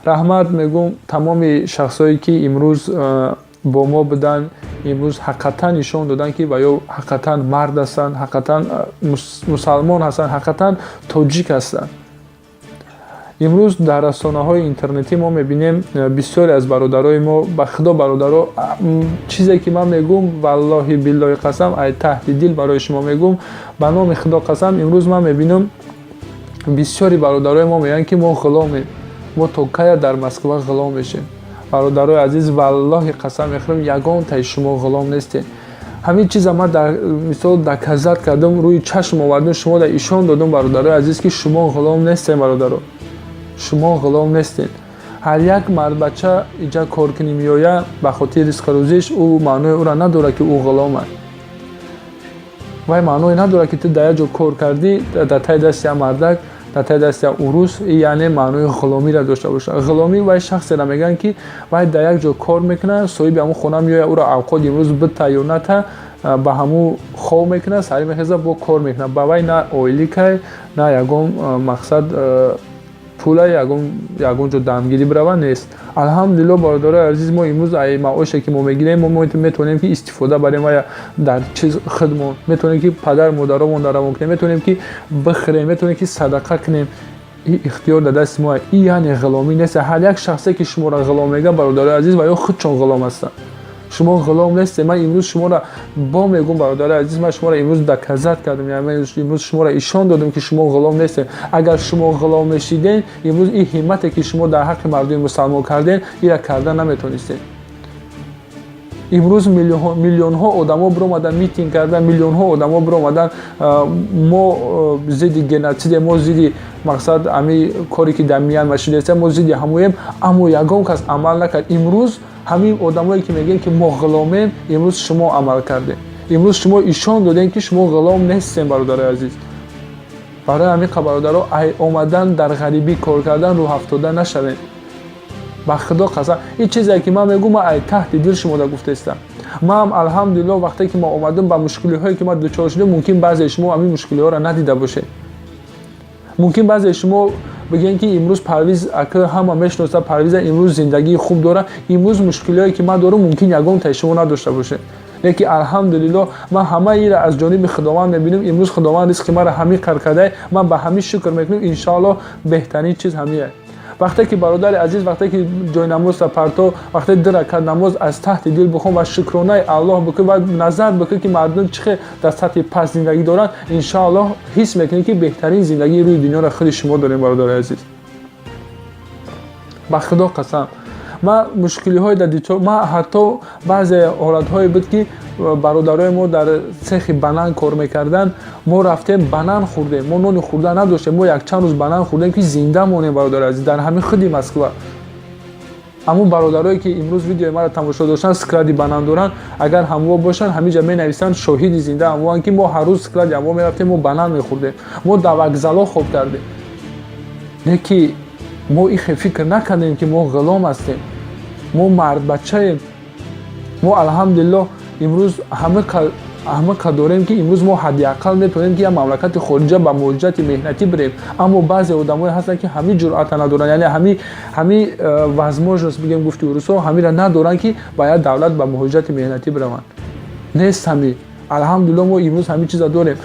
раҳмат мегӯм тамоми шахсое ки имрӯз бо мо будан, имрӯз ҳақиқатан нишон додан ки ва ё ҳақиқатан мард ҳастанд, ҳақиқатан мусалмон ҳастанд, ҳақиқатан тоҷик ҳастанд. имрӯз дар расонаҳои интернетӣ мо мебинем бисёре аз бародарои мо, ба худо бародаро, чизе ки ман мегӯм валлоҳи биллоҳи қасам, ай таҳти дил барои шумо мегӯм, ба номи худо қасам, имрӯз ман мебинам бисёри бародарои мо мегӯянд ки мо ғуломем, мо то кая дар Москва ғулом мешем. бародарои азиз, валлоҳи қасам мехӯрем, ягонтаи шумо ғулом нестед. ҳамин чиза ман дар мисол доказат кардам, рӯи чашм овардам, шумо дар ишон додам бародарои азиз ки шумо ғулом нестед. бародаро, шумо ғулом нестед. ҳар як мардбача иҷа кор кунӣ меоя ба хотири ризқи ӯ маънои ӯро надорад ки ӯ ғулом аст. вай маъное надорад ки ту дар як ҷо кор кардӣ, дар таи дасти як мардак, дар таи дасти як урус, яъне маънои ғуломиро дошта бошад. ғуломӣ вай шахсеро мегӯянд ки вай дар як ҷо кор мекунад, соҳиби ҳамун хона меояд, ӯро авқоти имрӯз бита ё ната ба ҳамун хоб мекунад, сарӣ мехезад, бо кор мекунад. ба вай на оиликай, на ягон мақсад пула ягон ҷо дамгирӣ бирава нест. алҳамдулиллоҳ бародарои азиз, мо имрӯз ай маоше ки мо мегирем, мо метавонем ки истифода барем ва дар чиз хидмон, метавонем ки падар модаромон равон кунем, метавонем ки бихӯрем, метавонем ки садақа кунем. ин ихтиёр дар дасти мо аст. ин яъне ғуломӣ нест. ҳар як шахсе ки шуморо ғулом мегӯяд, бародарои азиз, ва ё худшон ғулом ҳастанд. шумо ғулом нестед. ман имрӯз шуморо бо мегӯям бародарои азиз, ман шуморо имрӯз доказат кардам, яъне ман имрӯз шуморо ишон додам ки шумо ғулом нестед. агар шумо ғулом мешиден, имрӯз ин ҳиммате ки шумо дар ҳаққи мардуми мусалмон карден, инро карда наметонистед. имрӯз миллионҳо одамо биромадан митинг кардан, миллионҳо одамо биромадан, мо зидди геноцидем, мо зидди мақсад ҳамин коре ки дар Мянма шудааст, мо зидди ҳамоем, аммо ягон кас амал накард. имрӯз ҳамин одамое ки мегӯянд ки мо ғуломем, имрӯз шумо амал кардед. имрӯз шумо ишон додем ки шумо ғулом нестем. бародарои азиз, барои ҳамин бародаро, ай омадан дар ғарибӣ кор кардан, рӯ ҳафтода нашавем. ба худо қасам, ин чизе ки ман мегӯям, ай таҳти дил шумода гуфтаистам. ман алҳамдулиллоҳ вақте ки ман омадам ба мушкилиҳое ки ман дучор шудам, мумкин баъзеи шумо ҳамин мушкилиҳоро надида бошед. мумкин баъзеи шумо бигӯед ки имрӯз Парвиз ака ҳама мешиносад, Парвиза имрӯз зиндагии хуб дорад, имрӯз мушкилиҳое ки ман дорам, мумкин ягонтаи шумо надошта бошед. лекин алҳамдулиллоҳ ман ҳама инро аз ҷониби худованд мебинам. имрӯз худованд ризқи маро ҳамин қадр кардаи, ман ба ҳамин шукр мекунам. иншоаллоҳ беҳтарин чиз ҳамин аст. вақте ки бародари азиз, вақте ки ҷойнамозро парто, вақте 2 ракат намоз аз таҳти дил бихон ва шукронаи Аллоҳ бикун ва назар бикун ки мардум чӣ хел дар сатҳи паст зиндагӣ доранд, иншоаллоҳ ҳис мекунем ки беҳтарин зиндагии рӯи дунёро худи шумо дорем. бародари азиз, ба худо қасам, ман мушкилиҳои дар дучор, ман ҳатто баъзе ҳолатҳое буд ки бародарои мо дар цехи банан кор мекардан, мо рафтем банан хӯрдем, мо нони хӯрда надоштем, мо якчанд рӯз банан хӯрдем ки зинда монем. бародари азиз, дар ҳамин худи Москва. аммо бародарое ки имрӯз видеои маро тамошо доштанд, склади банан доранд, агар ҳамво бошанд, ҳамин ҷа менависанд шоҳиди зинда ҳамвоанд ки мо ҳар рӯз склади ҳамво мерафтем, мо банан мехӯрдем, мо дар вокзало хоб кардем. лекин мо ин фикр накардем ки мо ғулом ҳастем, мо мардбачаем. мо алҳамдулиллоҳ имрӯз ҳама ка дорем ки имрӯз мо ҳадиақал метавонем ки як мамлакати хориҷа ба муроҷиати меҳнатӣ бирем. аммо баъзе одамое ҳастанд ки ҳамин ҷуръата надоранд, яъне ҳамин возможност бигем гуфти урусҳо ҳаминро надоранд ки ба як давлат ба муроҷиати меҳнатӣ бираванд. нест ҳамин. алҳамдулиллоҳ мо имрӯз ҳамин чиза дорем.